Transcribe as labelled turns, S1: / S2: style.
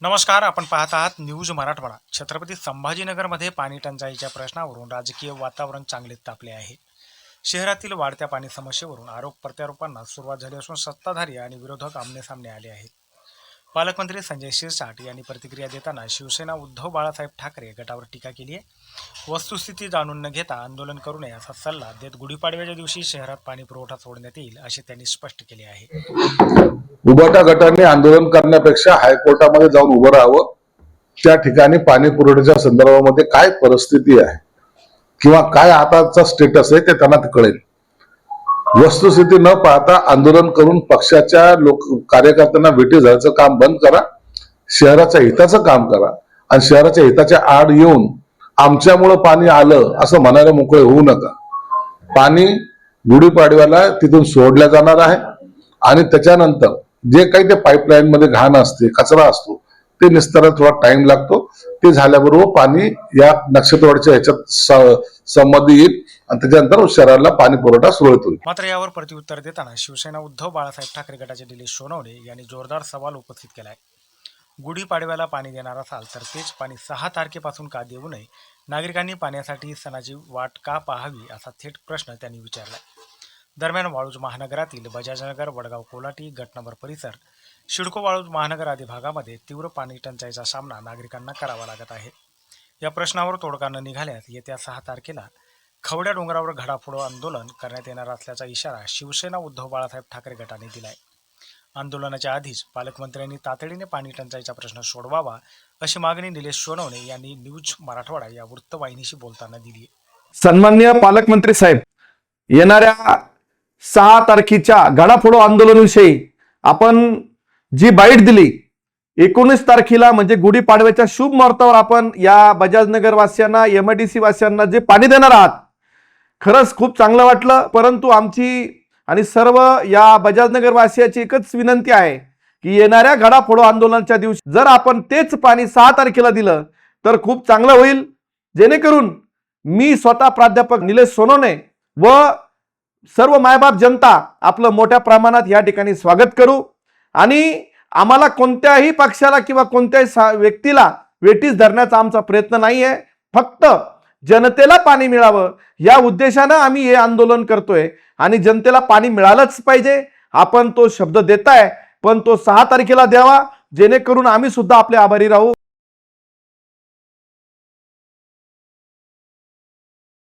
S1: नमस्कार, आपण पाहत आहात न्यूज मराठवाडा। छत्रपती संभाजीनगरमध्ये पाणी टंचाईच्या प्रश्नावरून राजकीय वातावरण चांगले तापले आहे। शहरातील वाढत्या पाणी समस्येवरून आरोप प्रत्यारोपांना सुरुवात झाली असून सत्ताधारी आणि विरोधक आमनेसामने आले आहेत। पालकमंत्री संजय शिरसाट यांनी प्रतिक्रिया देताना शिवसेना उद्धव बाळासाहेब ठाकरे गटावर टीका केली आहे। वस्तुस्थिती जाणून न घेता आंदोलन करू नये असा सल्ला देत गुढीपाडव्याच्या दिवशी शहरात पाणी पुरवठा सोडण्यात येईल असे त्यांनी स्पष्ट केले आहे।
S2: उबाटा गटाने आंदोलन करण्यापेक्षा हायकोर्टामध्ये जाऊन उभं राहावं। त्या ठिकाणी पाणी पुरवठ्याच्या संदर्भामध्ये काय परिस्थिती आहे किंवा काय आताचा स्टेटस आहे ते त्यांना कळेल। वस्तुस्थिती न पाहता आंदोलन करून पक्षाच्या कार्यकर्त्यांना वेठी धरायचं काम बंद करा, शहराच्या हिताचं काम करा आणि शहराच्या हिताच्या आड येऊन आमच्यामुळे पाणी आलं असं म्हणायला मोकळे होऊ नका। पाणी गुढीपाडव्याला तिथून सोडलं जाणार आहे आणि त्याच्यानंतर जे काही ते पाईपलाईन मध्ये घाण असते, कचरा असतो, ते निस्तारायला थोडा टाइम लागतो। ते झाल्याबरोबर पाणी या नक्षत्रवाडीच्या ह्याच्यात संमती येईल आणि त्याच्यानंतर शहराला पाणी पुरवठा सुरळीत होईल।
S1: मात्र यावर प्रत्युत्तर देताना शिवसेना उद्धव बाळासाहेब ठाकरे गटाचे निलेश सोनवणे यांनी जोरदार सवाल उपस्थित केलाय। गुढीपाडव्याला पाणी देणार असाल तर तेच पाणी 6 तारखेपासून का देऊ नये, नागरिकांनी पाण्यासाठी सणाची वाट का पाहावी असा थेट प्रश्न त्यांनी विचारलाय। दरम्यान वाळूज महानगरातील बजाजनगर, वडगाव कोलाटी, गटनंबर परिसर, शिडको वाळूज महानगर आदी भागामध्ये तीव्र पाणी टंचाईचा सामना नागरिकांना करावा लागत आहे। या प्रश्नावर तोडगा न निघाल्यास येत्या 6 तारखेला खवड्या डोंगरावर घडाफोड आंदोलन करण्यात येणार असल्याचा इशारा शिवसेना उद्धव बाळासाहेब ठाकरे गटाने दिलाय। आंदोलनाच्या आधीच पालकमंत्र्यांनी तातडीने पाणी टंचाईचा प्रश्न सोडवावा अशी मागणी निलेश सोनवणे यांनी न्यूज मराठवाडा या वृत्तवाहिनीशी बोलताना दिली।
S3: सन्माननीय पालकमंत्री साहेब, येणाऱ्या 6 तारखेच्या घडाफोड आंदोलनाविषयी आपण जी बाईट दिली, 19 तारखेला म्हणजे गुढीपाडव्याच्या शुभ मुहूर्तावर आपण या बजाजनगर वासियांना, MIDC वासियांना जे पाणी देणार आहात, खरंच खूप चांगलं वाटलं। परंतु आमची आणि सर्व या बजाजनगर वासियाची एकच विनंती आहे की येणाऱ्या घडाफोड आंदोलनाच्या दिवशी जर आपण तेच पाणी 6 तारखेला दिलं तर खूप चांगलं होईल, जेणेकरून मी स्वतः प्राध्यापक निलेश सोनवणे व सर्व मायबाप जनता आपलं मोठ्या प्रमाणात या ठिकाणी स्वागत करू आणि आम्हाला कोणत्याही पक्षाला किंवा कोणत्याही व्यक्तीला वेठीस धरण्याचा आमचा प्रयत्न नाही आहे। फक्त जनतेला पाणी मिळावं या उद्देशानं आम्ही हे आंदोलन करतोय आणि जनतेला पाणी मिळालंच पाहिजे। आपण तो शब्द देताय, पण तो 6 तारखेला द्यावा, जेणेकरून आम्ही सुद्धा आपले आभारी राहू।